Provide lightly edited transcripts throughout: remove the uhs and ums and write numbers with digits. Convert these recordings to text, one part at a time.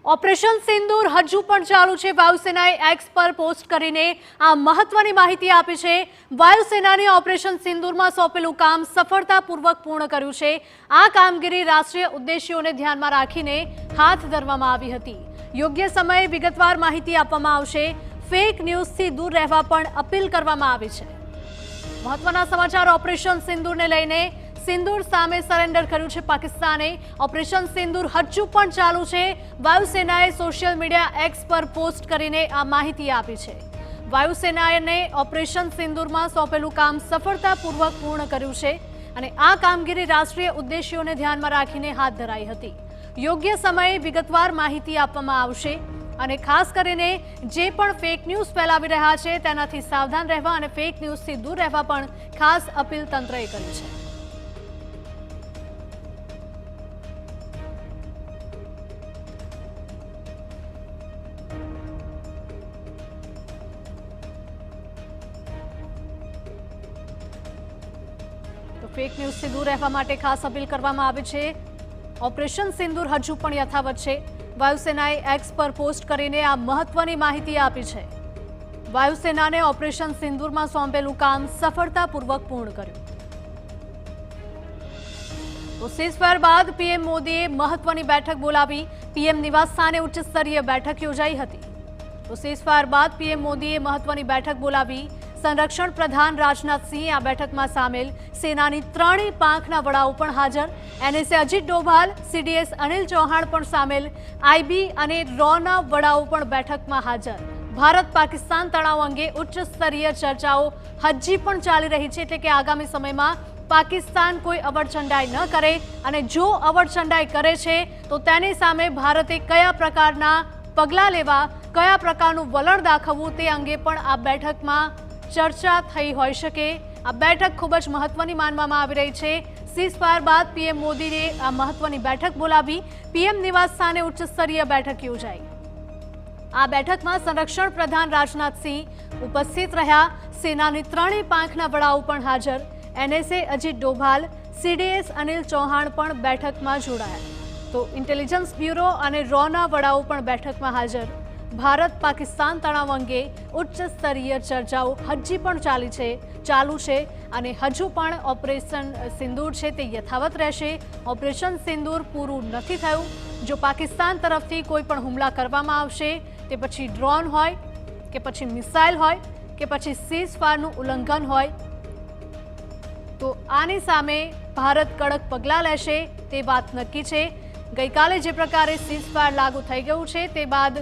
Operation સિંદૂર હજુ પણ ચાલુ છે। વાયુસેનાએ એક્સ પર પોસ્ટ કરીને આ મહત્વની માહિતી આપી છે। વાયુસેનાને ઓપરેશન સિંદૂરમાં સોંપેલું કામ સફળતાપૂર્વક પૂર્ણ કર્યું છે। આ કામગીરી રાષ્ટ્રીય ઉદ્દેશ્યોને ધ્યાનમાં રાખીને હાથ ધરવામાં આવી હતી। યોગ્ય સમયે વિગતવાર માહિતી આપવામાં આવશે। ફેક ન્યૂઝથી દૂર રહેવા પણ અપીલ કરવામાં આવી છે। મહત્વના સમાચાર ઓપરેશન સિંદૂરને લઈને સિંદૂર સામે સરેન્ડર કર્યું છે પાકિસ્તાને। ઓપરેશન સિંદૂર હજુ પણ ચાલુ છે। વાયુસેનાએ સોશિયલ મીડિયા એક્સ પર પોસ્ટ કરીને આ માહિતી આપી છે। વાયુસેનાએ ઓપરેશન સિંદૂરમાં સોંપેલું કામ સફળતાપૂર્વક પૂર્ણ કર્યું છે અને આ કામગીરી રાષ્ટ્રીય ઉદ્દેશ્યોને ધ્યાનમાં રાખીને હાથ ધરાઈ હતી। યોગ્ય સમયે વિગતવાર માહિતી આપવામાં આવશે અને ખાસ કરીને જે પણ ફેક ન્યૂઝ ફેલાવી રહ્યા છે તેનાથી સાવધાન રહેવા અને ફેક ન્યૂઝથી દૂર રહેવા પણ ખાસ અપીલ તંત્રએ કરી છે। તો ફેક ન્યૂઝથી દૂર રહેવા માટે ખાસ અપીલ કરવામાં આવી છે। ઓપરેશન સિંદૂર હજુ પણ યથાવત છે। વાયુસેનાએ એક્સ પર પોસ્ટ કરીને આ મહત્વની માહિતી આપી છે। વાયુસેનાને ઓપરેશન સિંદૂરમાં સોંપેલું કામ સફળતાપૂર્વક પૂર્ણ કર્યું। તો સીઝફાયર બાદ પીએમ મોદીએ મહત્વની બેઠક બોલાવી। પીએમ નિવાસ સ્થાને ઉચ્ચ સ્તરીય બેઠક યોજાઈ હતી। તો સીઝફાયર બાદ પીએમ મોદીએ મહત્વની બેઠક બોલાવી। સંરક્ષણ પ્રધાન રાજનાથસિંહ આ બેઠકમાં સામેલ। સેનાની ત્રણેય પાંખના વડાઓ પણ હાજર। એનએસએ અજીત ડોભાલ, સીડીએસ અનિલ ચૌહાણ પણ સામેલ। આઈબી અને રોના વડાઓ પણ બેઠકમાં હાજર। ભારત પાકિસ્તાન તણાવ અંગે ઉચ્ચ સ્તરીય ચર્ચાઓ હજી પણ ચાલી રહી છે, એટલે કે આગામી સમયમાં પાકિસ્તાન કોઈ અવરચંડાઈ ન કરે અને જો અવરચંડાઈ કરે છે તો તેની સામે ભારતે કયા પ્રકારના પગલાં લેવા, કયા પ્રકારનું વલણ દાખવવું તે અંગે પણ આ બેઠકમાં ચર્ચા થઈ હોઈ શકે। આ બેઠક ખૂબ જ મહત્વની માનવામાં આવી રહી છે। સીઝફાયર બાદ પીએમ મોદીએ આ મહત્વની બેઠક બોલાવી। પીએમ નિવાસ સ્થાને ઉચ્ચ સ્તરીય બેઠક યોજાઈ। આ બેઠકમાં સંરક્ષણ પ્રધાન રાજનાથસિંહ ઉપસ્થિત રહ્યા। સેનાની ત્રણેય પાંખના વડાઓ પણ હાજર। એનએસએ અજીત ડોભાલ, સીડીએસ અનિલ ચૌહાણ પણ બેઠકમાં જોડાયા। તો ઇન્ટેલિજન્સ બ્યુરો અને રોના વડાઓ પણ બેઠકમાં હાજર। ભારત પાકિસ્તાન તણાવ અંગે ઉચ્ચ સ્તરીય ચર્ચાઓ હજી પણ ચાલુ છે અને હજુ પણ ઓપરેશન સિંદૂર છે તે યથાવત રહેશે। ઓપરેશન સિંદૂર પૂરું નથી થયું। જો પાકિસ્તાન તરફથી કોઈ પણ હુમલા કરવામાં આવશે, તે પછી ડ્રોન હોય કે પછી મિસાઇલ હોય કે પછી સીઝફાયરનું ઉલ્લંઘન હોય, તો આની સામે ભારત કડક પગલાં લેશે તે વાત નક્કી છે। ગઈકાલે જે પ્રકારે સીઝફાયર લાગુ થઈ ગયું છે તે બાદ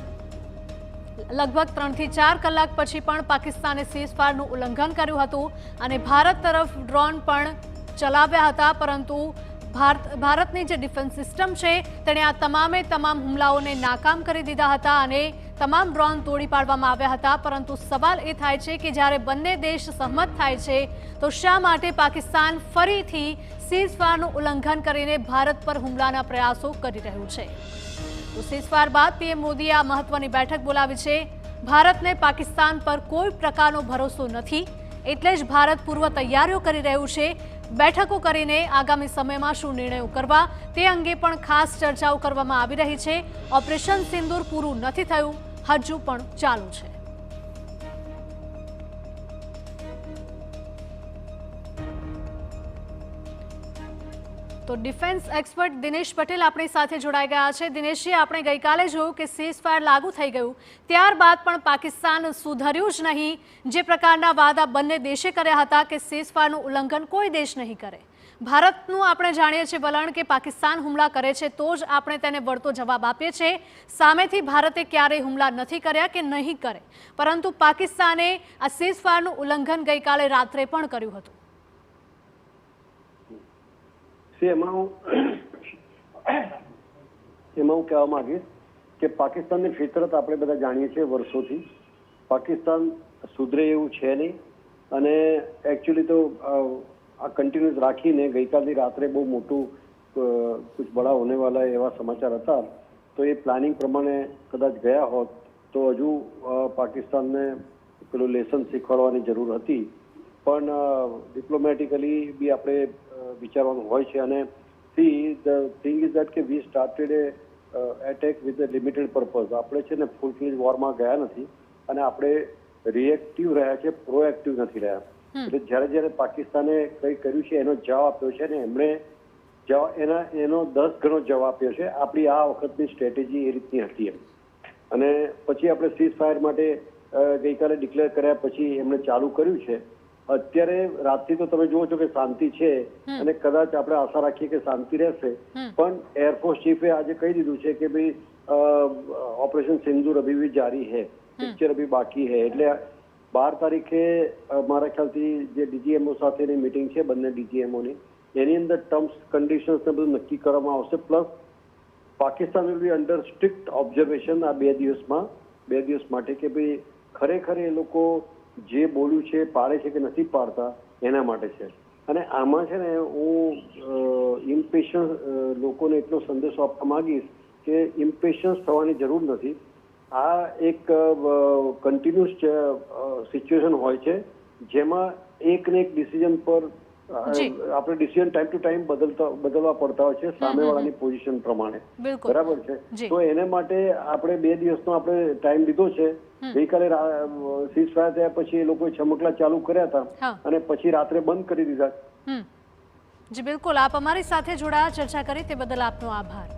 લગભગ 3 થી 4 કલાક પછી પણ પાકિસ્તાને સીઝફાયરનું ઉલ્લંઘન કર્યું હતું અને ભારત તરફ ડ્રોન પણ ચલાવ્યા હતા, પરંતુ ભારતની જે ડિફેન્સ સિસ્ટમ છે તેણે આ તમામ હુમલાઓને નાકામ કરી દીધા હતા અને તમામ ડ્રોન તોડી પાડવામાં આવ્યા હતા। પરંતુ સવાલ એ થાય છે કે જ્યારે બંને દેશ સહમત થાય છે તો શા માટે પાકિસ્તાન ફરીથી સીઝફાયરનું ઉલ્લંઘન કરીને ભારત પર હુમલાના પ્રયાસો કરી રહ્યું છે। તો સીઝફાયર બાદ પીએમ મોદીએ આ મહત્વની બેઠક બોલાવી છે। ભારતને પાકિસ્તાન પર કોઈ પ્રકારનો ભરોસો નથી, એટલે જ ભારત પૂર્વ તૈયારીઓ કરી રહ્યું છે। બેઠકો કરીને આગામી સમયમાં શું નિર્ણયો કરવા તે અંગે પણ ખાસ ચર્ચાઓ કરવામાં આવી રહી છે। ઓપરેશન સિંદૂર પૂરું નથી થયું, હજુ પણ ચાલુ છે। તો ડિફેન્સ એક્સપર્ટ દિનેશ પટેલ આપણી સાથે જોડાઈ ગયા છે। દિનેશજી, આપણે ગઈકાલે જોયું કે સીઝફાયર લાગુ થઈ ગયું, ત્યારબાદ પણ પાકિસ્તાન સુધર્યું જ નહીં। જે પ્રકારના વાદા બંને દેશે કર્યા હતા કે સીઝફાયરનું ઉલ્લંઘન કોઈ દેશ નહીં કરે। ભારતનું આપણે જાણીએ છીએ વલણ કે પાકિસ્તાન હુમલા કરે છે તો જ આપણે તેને વળતો જવાબ આપીએ છીએ। સામેથી ભારતે ક્યારેય હુમલા નથી કર્યા કે નહીં કરે, પરંતુ પાકિસ્તાને આ સીઝફાયરનું ઉલ્લંઘન ગઈકાલે રાત્રે પણ કર્યું હતું। એમાં હું કહેવા માંગીશ કે પાકિસ્તાનની ફિતરત આપણે બધા જાણીએ છીએ વર્ષોથી। પાકિસ્તાન સુધરે એવું છે નહીં અને એકચ્યુઅલી તો આ કન્ટિન્યુઅસ રાખીને ગઈકાલની રાત્રે બહુ મોટું કુછ બડા હોને વાલા એવા સમાચાર હતા, તો એ પ્લાનિંગ પ્રમાણે કદાચ ગયા હોત તો હજુ પાકિસ્તાનને પેલું લેસન શીખવાડવાની જરૂર હતી, પણ ડિપ્લોમેટિકલી બી આપણે વિચારવાનું હોય છે। અને see the thing is that કે we started attack with limited purpose. આપણે છે ને ફૂલ ફ્લેજ વોરમાં ગયા નથી અને આપણે રિએક્ટિવ રહ્યા છે, પ્રોએક્ટિવ નથી રહ્યા. એટલે જ્યારે પાકિસ્તાને કંઈ કર્યું છે એનો જવાબ આપ્યો છે ને એમણે એનો 10 ગણો જવાબ આપ્યો છે. આપણી આ વખતની સ્ટ્રેટેજી એ રીતની હતી એમ. અને પછી આપણે સીઝ ફાયર માટે ગઈકાલે ડિક્લેર કર્યા પછી એમણે ચાલુ કર્યું છે. અત્યારે રાતથી તો તમે જુઓ છો કે શાંતિ છે અને કદાચ આપણે આશા રાખીએ કે શાંતિ રહેશે. પણ એરફોર્સ ચીફે આજે કહી દીધું છે કે ભાઈ ઓપરેશન સિંદૂર અભી ભી જારી હૈ, પિક્ચર અભી બાકી હૈ. એટલે 12 તારીખે મારા ખ્યાલથી જે ડીજીએમઓ સાથેની મિટિંગ છે બંને ડીજીએમઓની, એની અંદર ટર્મ્સ કન્ડિશન્સ ને બધું નક્કી કરવામાં આવશે. Plus Pakistan will be under strict observation આ 2 દિવસ માટે કે ભાઈ ખરેખર એ લોકો જે બોલ્યું છે પાડે છે કે નથી પાડતા એના માટે છે. અને આમાં છે ને હું ઇમ્પેશન્સ લોકોને એટલો સંદેશો આપવા માંગીશ કે ઇમ્પેશન્સ થવાની જરૂર નથી. આ એક કન્ટિન્યુઅસ સિચ્યુએશન હોય છે જેમાં એક ને એક ડિસિઝન પર આપણે ડિસિઝન ટાઈમ ટુ ટાઈમ બદલવા પડતા હોય છે સામેવાળાની પોઝિશન પ્રમાણે. બરાબર છે. તો એને માટે આપણે 2 દિવસનો આપણે ટાઈમ લીધો છે. ગઈકાલે સીઝ ફાયર થયા પછી એ લોકોએ છમકલા ચાલુ કર્યા હતા અને પછી રાત્રે બંધ કરી દીધા. જી બિલકુલ, આપ અમારી સાથે જોડાયા, ચર્ચા કરી તે બદલ આપનો આભાર.